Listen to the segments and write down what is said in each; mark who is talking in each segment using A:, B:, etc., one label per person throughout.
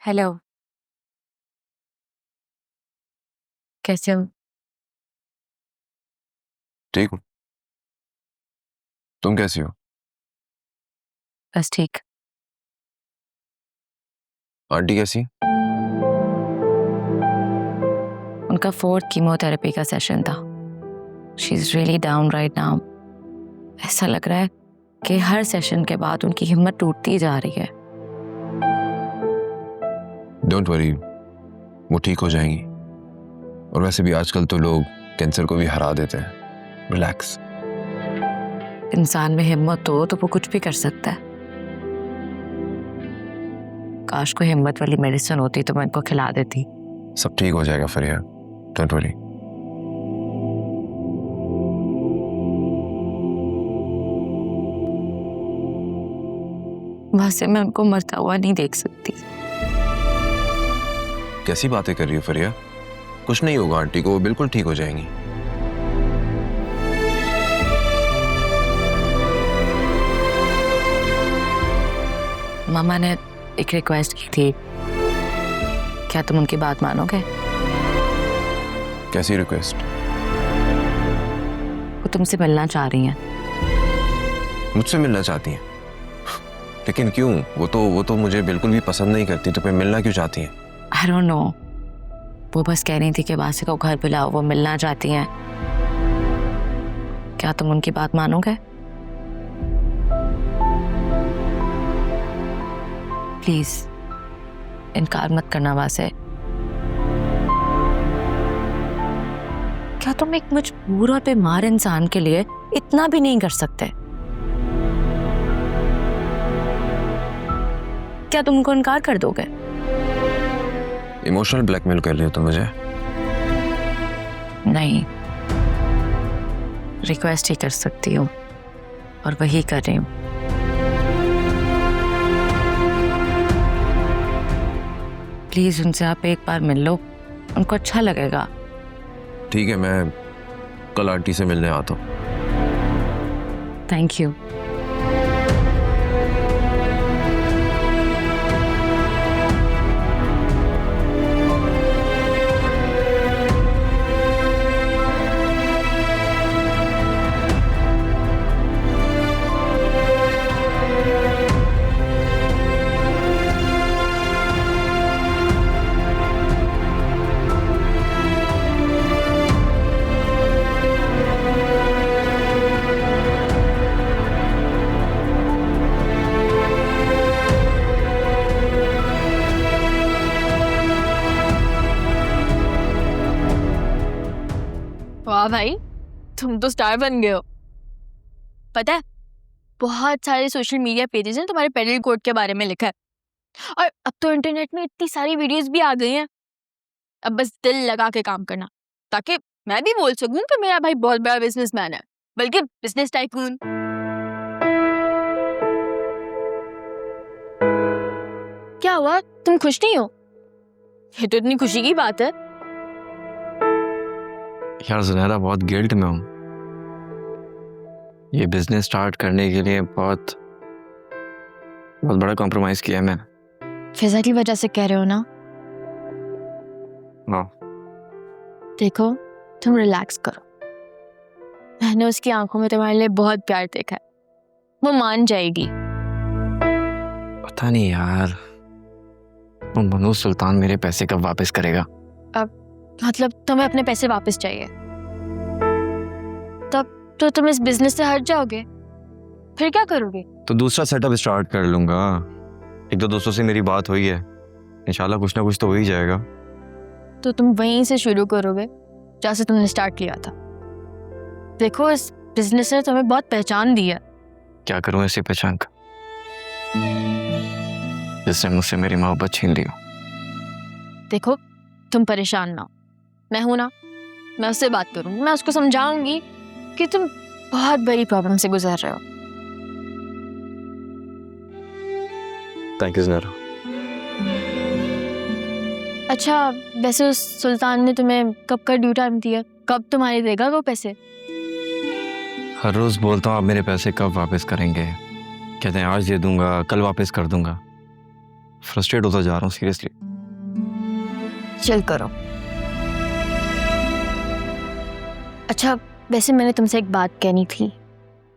A: Hello. कैसे हो?
B: ठीक हूँ। तुम कैसी हो?
A: बस ठीक।
B: आंटी कैसी?
A: उनका 4th कीमोथेरेपी का सेशन था। She is really down right now. ऐसा लग रहा है कि हर सेशन के बाद उनकी हिम्मत टूटती जा रही है।
B: डोंट वरी, वो ठीक हो जाएंगी। और वैसे भी आजकल तो लोग कैंसर को भी हरा देते हैं। रिलैक्स।
A: इंसान में हिम्मत हो तो वो कुछ भी कर सकता है। काश कोई हिम्मत वाली मेडिसिन होती तो मैं इनको खिला देती।
B: सब ठीक हो जाएगा फरिया, डोंट वरी।
A: वहां से मैं उनको मरता हुआ नहीं देख सकती।
B: कैसी बातें कर रही हो फरिया? कुछ नहीं होगा आंटी को, वो बिल्कुल ठीक हो जाएंगी।
A: मामा ने एक रिक्वेस्ट की थी, क्या तुम उनकी बात मानोगे?
B: कैसी रिक्वेस्ट?
A: वो तुमसे मिलना चाह रही हैं।
B: मुझसे मिलना चाहती हैं? लेकिन क्यों? वो तो मुझे बिल्कुल भी पसंद नहीं करती, तो फिर मिलना क्यों चाहती हैं?
A: I don't know. वो बस कह रही थी कि वासी को घर बुलाओ, वो मिलना चाहती हैं। क्या तुम उनकी बात मानोगे? प्लीज इनकार मत करना वासे। क्या तुम एक मजबूर और बीमार इंसान के लिए इतना भी नहीं कर सकते? क्या तुम उनको इनकार कर दोगे?
B: इमोशनल ब्लैकमेल कर रही हो तुम मुझे?
A: नहीं, रिक्वेस्ट ही कर सकती हूँ और वही कर रही हूँ। प्लीज उनसे आप एक बार मिल लो, उनको अच्छा लगेगा।
B: ठीक है, मैं कल आंटी से मिलने आता हूँ।
A: Thank you.
C: वाह भाई, तुम तो स्टार बन गए हो। पता है, बहुत सारे सोशल मीडिया पेजेस हैं तुम्हारे पेडल कोड के बारे में लिखा है। और अब तो इंटरनेट में इतनी सारी वीडियोस भी आ गई हैं। अब बस दिल लगा के काम करना, ताकि मैं भी बोल सकूं कि मेरा भाई बहुत बड़ा बिजनेसमैन है, बल्कि बिजनेस टाइकून। क्या हुआ, तुम खुश नहीं हो? ये तो इतनी खुशी की बात है।
B: यार ज़ुनैरा, बहुत गिल्ट में हूँ। ये बिजनेस स्टार्ट करने के लिए बहुत बड़ा कॉम्प्रोमाइज किया है मैंने।
C: फिजा की वजह से कह रहे हो ना?
B: हाँ।
C: देखो, तुम रिलैक्स करो। मैंने उसकी आंखों में तुम्हारे लिए बहुत प्यार देखा है, वो मान जाएगी।
B: पता नहीं यार, वो मनोज सुल्तान मेरे पैसे कब वापस करेगा?
C: मतलब तुम्हें अपने पैसे वापस चाहिए? तब तो तुम इस बिजनेस से हट जाओगे, फिर क्या करोगे?
B: तो दूसरा सेटअप स्टार्ट कर लूंगा। एक दो दोस्तों से मेरी बात हुई है, इंशाल्लाह कुछ ना कुछ तो हो ही जाएगा।
C: तो तुम वहीं से शुरू करोगे जहाँ से तुमने स्टार्ट किया था। देखो, इस बिजनेस ने तुम्हें बहुत पहचान दी है।
B: क्या करूं ऐसी पहचान का जिसने मुझसे मेरी मोहब्बत छीन ली हो?
C: देखो, तुम परेशान ना हो, मैं हूं ना, मैं उससे बात करूंगी। मैं उसको समझाऊंगी कि तुम बहुत बड़ी प्रॉब्लम से गुजर रहे हो।
B: Thank you Zunaira.
C: अच्छा, वैसे उस सुल्तान ने तुम्हें कब का ड्यू टाइम दिया? कब तुम्हारे देगा वो पैसे?
B: हर रोज बोलता हूँ आप मेरे पैसे कब वापस करेंगे, कहते हैं आज दे दूंगा, कल वापस कर दूंगा। फ्रस्ट्रेट होता जा रहा हूँ सीरियसली।
C: चल करो। अच्छा, वैसे मैंने तुमसे एक बात कहनी थी,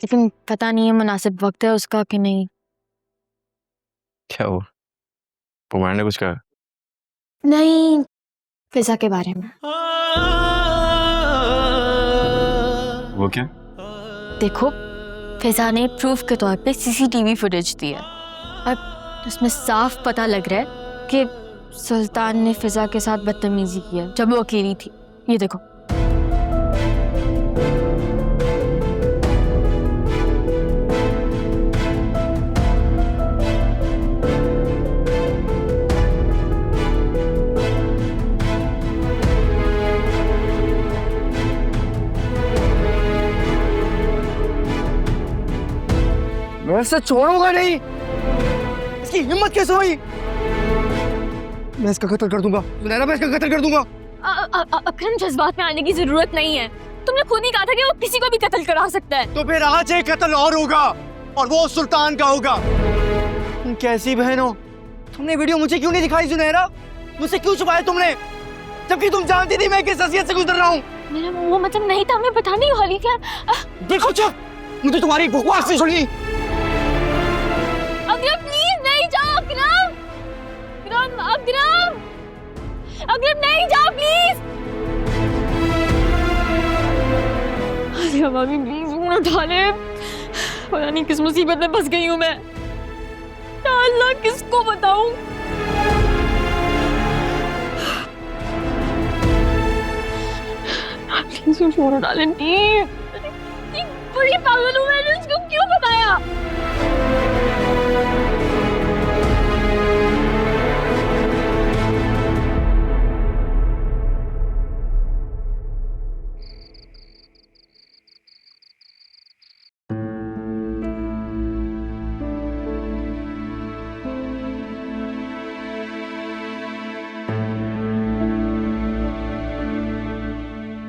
C: लेकिन पता नहीं है मुनासिब वक्त है उसका कि नहीं।
B: क्या हुआ? पुमार ने कुछ कहा?
C: नहीं, फिजा के बारे में।
B: वो क्या?
C: देखो, फिजा ने प्रूफ के तौर पे सीसीटीवी फुटेज दी है और उसमें साफ पता लग रहा है कि सुल्तान ने फिजा के साथ बदतमीजी की है जब वो अकेली थी। ये देखो।
D: मैं इसे छोड़ूंगा नहीं। इसकी हिम्मत कैसे हुई? मैं इसका कत्ल कर दूंगा सुनैरा, मैं इसका कत्ल कर दूंगा।
C: अकरम, जज्बात में आने की जरूरत नहीं है। तुमने खुद ही कहा था कि वो किसी को भी कत्ल करा सकता है।
D: तो फिर आज एक कत्ल और होगा और वो सुल्तान का होगा। तुम कैसी बहन हो? तुमने वीडियो मुझे क्यों नहीं दिखाई सुनैरा? मुझसे क्यों छुपाया तुमने, जबकि तुम जानती थी मैं किस हसीयत से गुजर रहा हूँ?
C: मेरा वो मतलब नहीं था, मैं बता नहीं वाली थी।
D: देखो चुप, मुझे तुम्हारी बकवास नहीं सुनी।
C: अकरम प्लीज नहीं जाओ। अकरम, अकरम, अकरम नहीं जाओ प्लीज। अरे भाभी प्लीज फोन उठा ले। पता नहीं किस मुसीबत में फंस गई हूँ मैं। या अल्लाह, किसको बताऊं? प्लीज फोन उठा ले। बड़ी पागल हूँ मैंने उसको क्यों बताया?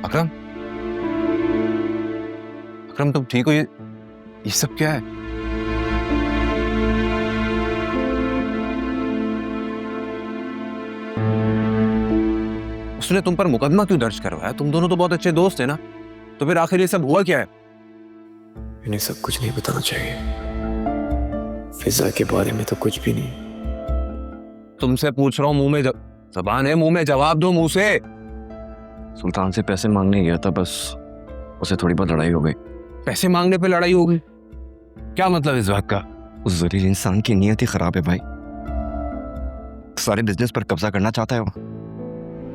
B: अकरम, अकरम तुम ठीक हो? ये सब क्या है? उसने तुम पर मुकदमा क्यों दर्ज करवाया? तुम दोनों तो बहुत अच्छे दोस्त हैं ना, तो फिर आखिर ये सब हुआ क्या है?
E: इन्हें सब कुछ नहीं बताना चाहिए। फिजा के बारे में तो कुछ भी नहीं।
B: तुमसे पूछ रहा हूँ, मुंह में जबान है, मुंह में जवाब दो मुंह से।
E: सुल्तान से पैसे मांगने गया था, बस उसे थोड़ी बहुत लड़ाई हो गई।
B: पैसे मांगने पे लड़ाई हो गई? क्या मतलब इस बात का?
E: उस जलील इंसान की नीयत ही खराब है भाई। सारे बिजनेस पर कब्जा करना चाहता है वो।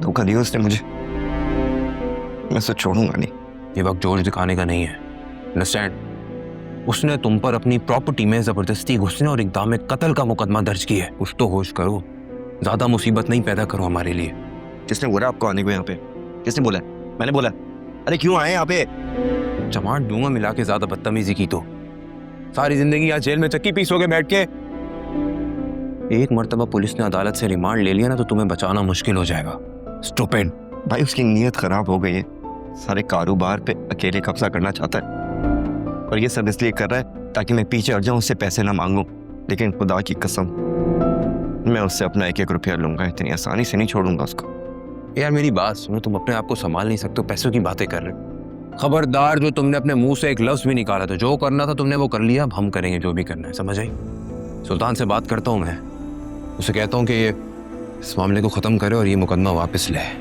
E: धोखा दिया उसने मुझे, मैं उसे छोड़ूंगा नहीं।
B: ये वक्त जोश दिखाने का नहीं है, अंडरस्टैंड? उसने तुम पर अपनी प्रॉपर्टी में जबरदस्ती घुसने और इक़दाम कत्ल का मुकदमा दर्ज किया है। कुछ तो होश करो, ज्यादा मुसीबत नहीं पैदा करो हमारे लिए।
E: किसने बोला आपको आने को यहाँ पे? किसने बोला? मैंने बोला? अरे क्यों आए यहाँ पे?
B: चमाट दूंगा मिला के, ज्यादा बदतमीजी की तो सारी जिंदगी यहाँ जेल में चक्की पीसोगे बैठ के। एक मर्तबा पुलिस ने अदालत से रिमांड ले लिया ना, तो तुम्हें बचाना मुश्किल हो जाएगा। स्टूपिड।
E: भाई उसकी नीयत खराब हो गई है, सारे कारोबार पे अकेले कब्जा करना चाहता है, और ये सब इसलिए कर रहा है ताकि मैं पीछे हट जाऊं, उससे पैसे ना मांगूं। लेकिन खुदा की कसम, मैं उससे अपना 1-1 रुपया लूंगा, इतनी आसानी से नहीं छोड़ूंगा उसको।
B: यार मेरी बात सुनो, तुम अपने आप को संभाल नहीं सकते हो, पैसों की बातें कर रहे हो। खबरदार, जो तुमने अपने मुंह से एक लफ्ज भी निकाला था, जो करना था तुमने वो कर लिया, अब हम करेंगे जो भी करना है, समझ आई? सुल्तान से बात करता हूँ मैं, उसे कहता हूँ कि ये इस मामले को ख़त्म करे और ये मुकदमा वापस ले।